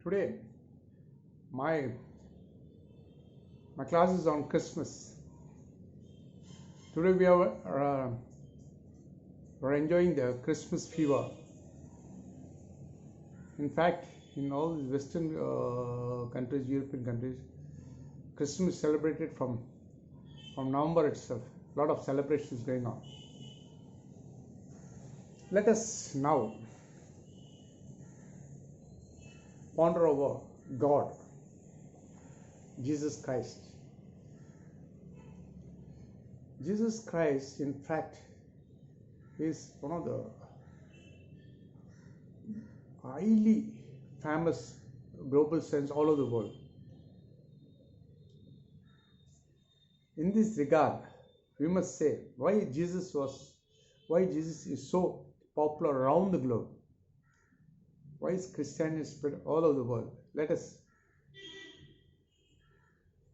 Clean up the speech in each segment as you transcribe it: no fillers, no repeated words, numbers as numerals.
Today, my my class is on Christmas. Today we're enjoying the Christmas fever. In fact, in all these Western countries, European countries, Christmas is celebrated from November itself. A lot of celebrations going on. Let us now ponder over God, Jesus Christ. Jesus Christ, in fact, is one of the highly famous global saints all over the world. In this regard, we must say why Jesus is so popular around the globe. Why is Christianity spread all over the world? Let us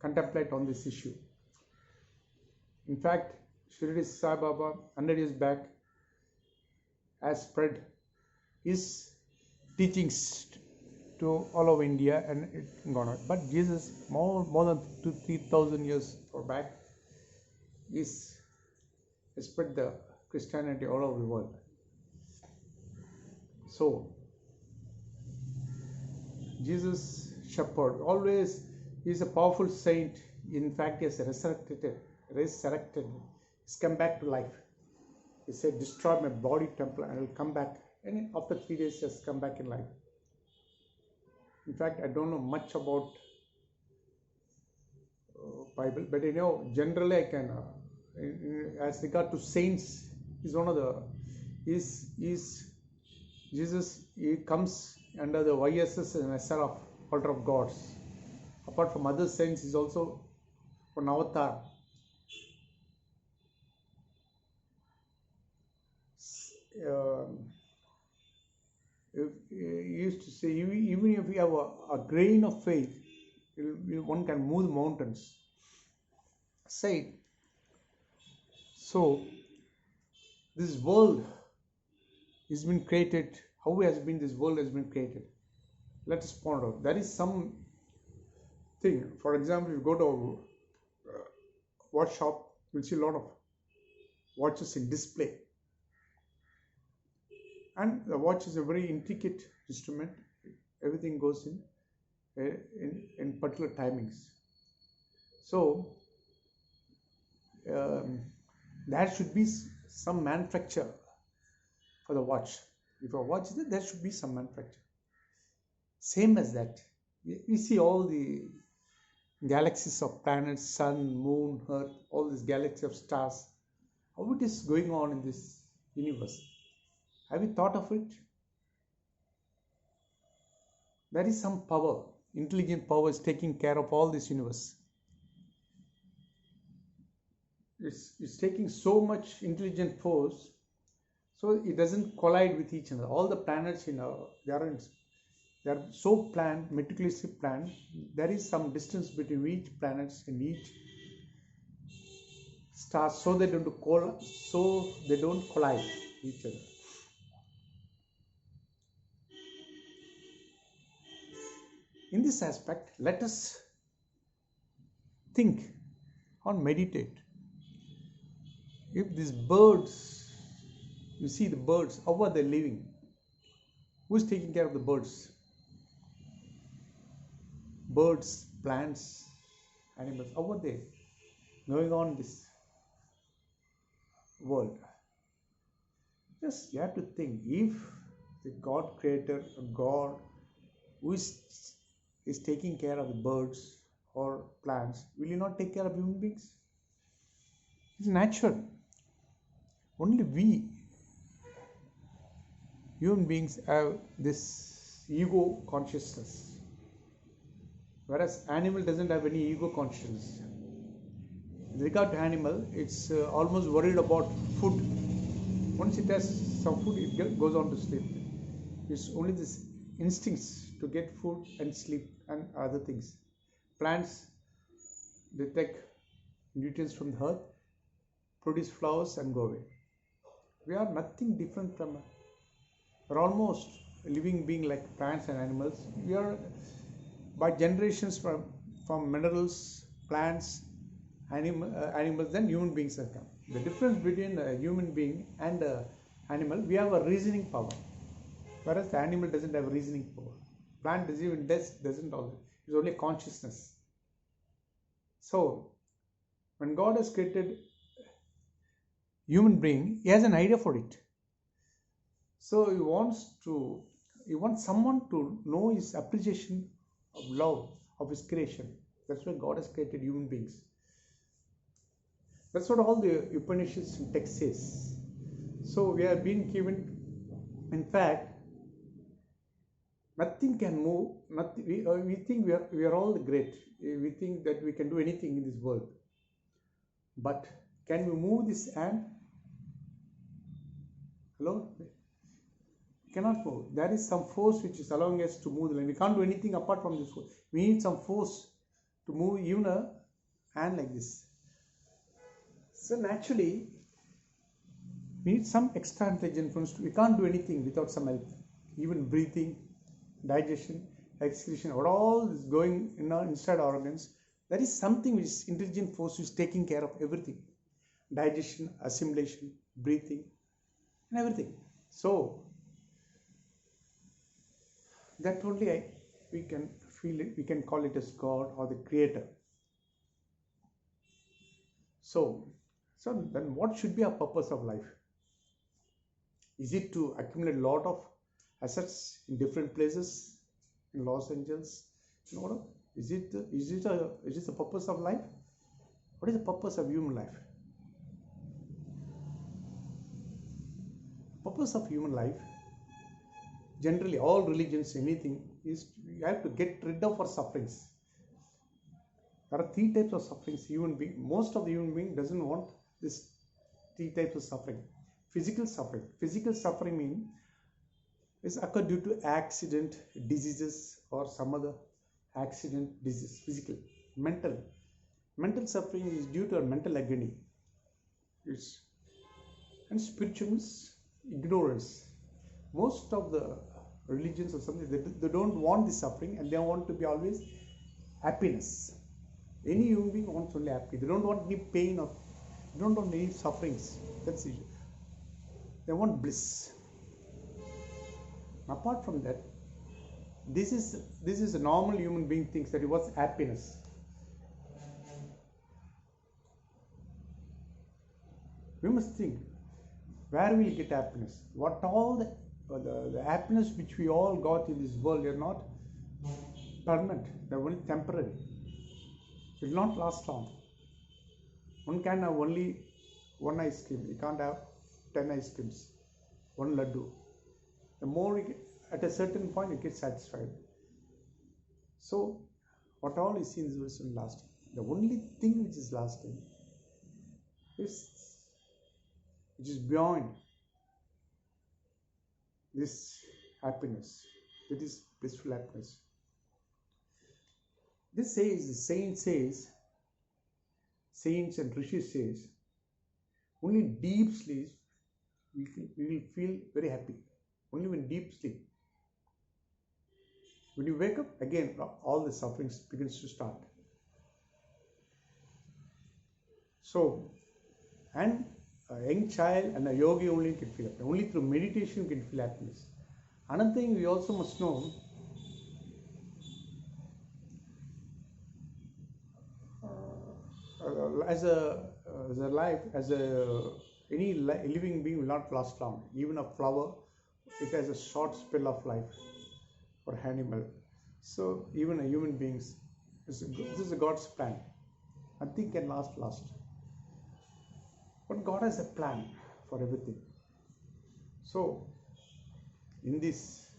contemplate on this issue. In fact, Shirdi Sai Baba 100 years back has spread his teachings to all over India and it gone on. But Jesus, more than 2,000-3,000 years back, is spread the Christianity all over the world. So, Jesus Shepherd always is a powerful saint. In fact, he has resurrected. He's come back to life. He said, "Destroy my body temple, and I will come back." And after 3 days, he has come back in life. In fact, I don't know much about Bible, but generally I can. As regard to saints, is one of the Jesus. He comes under the YSS and SRF, Altar of Gods. Apart from other saints, he's also an avatar. If he used to say, even if you have a grain of faith, one can move the mountains. Say, so this world has been created. How has been this world has been created? Let us ponder out. There is some thing. For example, if you go to a watch shop, you'll see a lot of watches in display. And the watch is a very intricate instrument. Everything goes in particular timings. So there should be some manufacture for the watch. If a watch is there, there should be some manufacture. Same as that, we see all the galaxies of planets, sun, moon, earth, all this galaxy of stars. How it is going on in this universe? Have you thought of it? There is some power, intelligent power is taking care of all this universe. It's taking so much intelligent force, so it doesn't collide with each other. All the planets, they are so planned, meticulously planned. There is some distance between each planets and each star, so they don't collide each other. In this aspect, let us think or meditate. If these birds, you see the birds, how are they living? Who is taking care of the birds? Birds, plants, animals, how are they going on in this world? Just you have to think, if the God creator, a God who is taking care of the birds or plants, will he not take care of human beings? It's natural. Only we, human beings, have this ego consciousness, whereas animal doesn't have any ego consciousness. With regard to animal, it's almost worried about food. Once it has some food, it goes on to sleep. It's only this instincts to get food and sleep and other things. Plants, they take nutrients from the earth, produce flowers and go away. We are nothing different from, we're almost living being like plants and animals. We are by generations from minerals, plants, animals, then human beings have come. The difference between a human being and an animal, we have a reasoning power, whereas the animal doesn't have a reasoning power. Plant doesn't also. It's only consciousness. So, when God has created human being, He has an idea for it. So He wants someone to know His appreciation of love of His creation. That's why God has created human beings. That's what all the Upanishads and text says. So we have been given, in fact, nothing can move. Nothing. We think we are all great. We think that we can do anything in this world. But can we move this ant? Hello? We cannot move. There is some force which is allowing us to move the line. We can't do anything apart from this force. We need some force to move even a ant like this. So naturally, we need some extra intelligent force. We can't do anything without some help. Even breathing, digestion, excretion, what all is going in our inside our organs. There is something which is intelligent force which is taking care of everything. Digestion, assimilation, breathing, and everything. So that only we can feel it. We can call it as God or the Creator. So then what should be our purpose of life? Is it to accumulate a lot of assets in different places in Los Angeles? Is it the purpose of life? What is the purpose of human life? Purpose of human life, generally all religions, anything, is you have to get rid of our sufferings. There are three types of sufferings. Most of the human being doesn't want this three types of suffering. Physical suffering. Physical suffering means is occurred due to accident, diseases, or some other accident, disease. Physical. Mental suffering is due to a mental agony. And spiritual means ignorance. Most of the religions or something, they don't want the suffering, and they want to be always happiness. Any human being wants only happy. They don't want any pain or they don't want any sufferings. That's it. They want bliss. Apart from that, this is a normal human being thinks that it was happiness. We must think, where will we get happiness? What all the happiness which we all got in this world are not permanent. They are only temporary. It will not last long. One can have only one ice cream. You can't have 10 ice creams. One laddu. The more you get, at a certain point you get satisfied. So what all is in this world is lasting. The only thing which is lasting is which is beyond this happiness. That is blissful happiness. This says, the saints and rishis says, only deep sleep we will feel very happy. Only when deep sleep. When you wake up, again all the sufferings begins to start. So, and a young child and a yogi only can feel happiness. Only through meditation you can feel happiness. Another thing we also must know, any living being will not last long. Even a flower, it has a short spell of life for animal. So even a human beings, this is a God's plan. Nothing can last. But God has a plan for everything. So in this,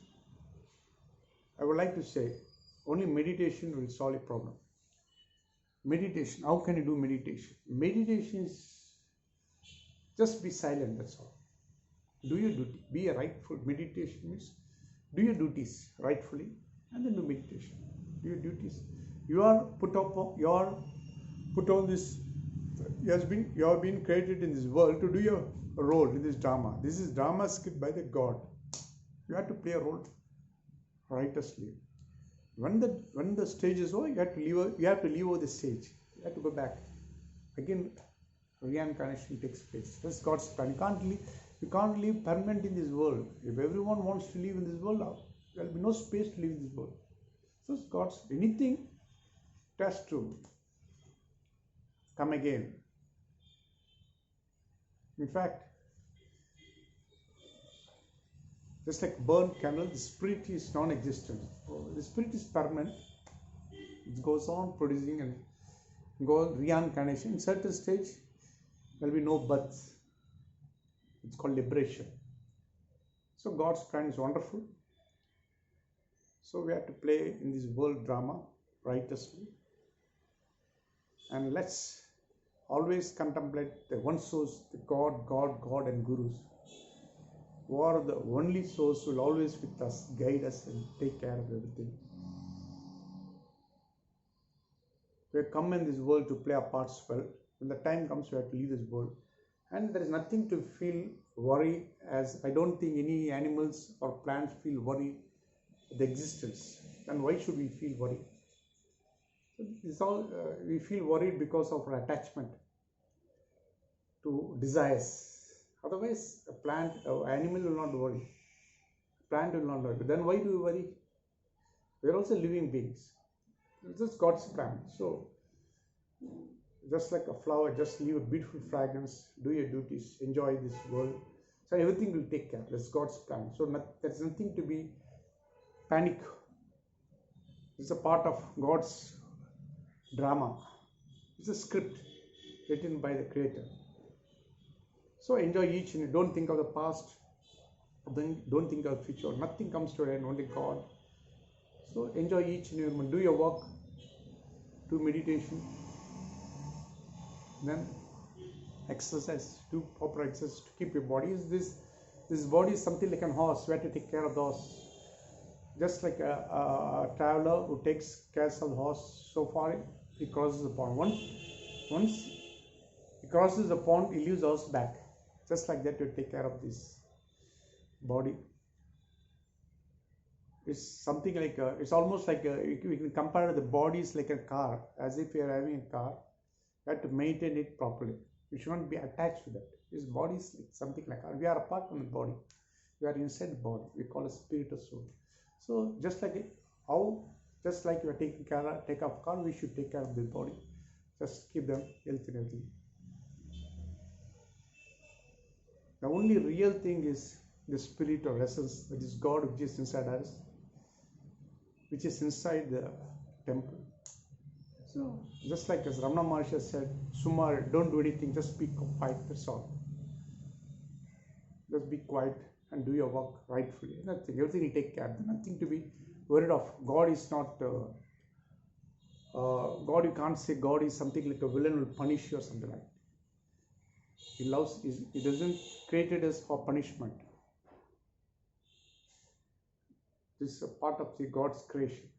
I would like to say, only meditation will solve a problem. Meditation, how can you do meditation? Meditation is just be silent, that's all. Do your duty. Be a rightful. Meditation means do your duties rightfully and then do meditation. Do your duties. You are put on this. You have been created in this world to do your role in this drama. This is drama script by the God. You have to play a role righteously. When the stage is over, you have to leave over the stage. You have to go back. Again, reincarnation takes place. That's God's plan. You can't live permanent in this world. If everyone wants to live in this world, there will be no space to live in this world. So God's anything it has to come again. In fact, just like burnt candle, the spirit is non-existent. The spirit is permanent. It goes on producing and go reincarnation. In certain stage, there will be no birth. It's called liberation. So God's plan is wonderful. So we have to play in this world drama righteously. And let's always contemplate the one source, the God and Gurus, who are the only source, will always with us, guide us and take care of everything. We have come in this world to play our parts well. When the time comes, we have to leave this world. And there is nothing to feel worry, as I don't think any animals or plants feel worry at the existence. And why should we feel worry? It's all we feel worried because of our attachment to desires. Otherwise, a plant, an animal will not worry. A plant will not worry. Then why do we worry? We are also living beings. It's just God's plan. So, just like a flower, just leave a beautiful fragrance, do your duties, enjoy this world. So everything will take care. That's God's plan. So there's nothing to be panic. It's a part of God's drama. It's a script written by the Creator. So enjoy each and don't think of the past, don't think of the future. Nothing comes to an end, only God. So enjoy each and every moment. Do your work, do meditation, then exercise, do proper exercise to keep your body. This body is something like a horse. We have to take care of the horse. Just like a traveler who takes care of the horse, so far he crosses the pond. Once he crosses the pond, he leaves the horse back. Just like that, you take care of this body. It's something like it's almost like we can compare the body is like a car, as if you are having a car. You have to maintain it properly. You should not be attached to that. This body is like something like we are apart from the body. We are inside the body. We call it spirit or soul. So just like you are taking care of car, we should take care of the body. Just keep them healthy and everything. The only real thing is the spirit or essence, that is God, which is inside us, which is inside the temple. So just like as Ramana Maharshi said, Sumar, don't do anything, just be quiet, that's all. Just be quiet and do your work rightfully. Nothing, everything will take care. Nothing to be worried of. God is not God. You can't say God is something like a villain will punish you or something like that. He loves. He doesn't created us for punishment. This is a part of the God's creation.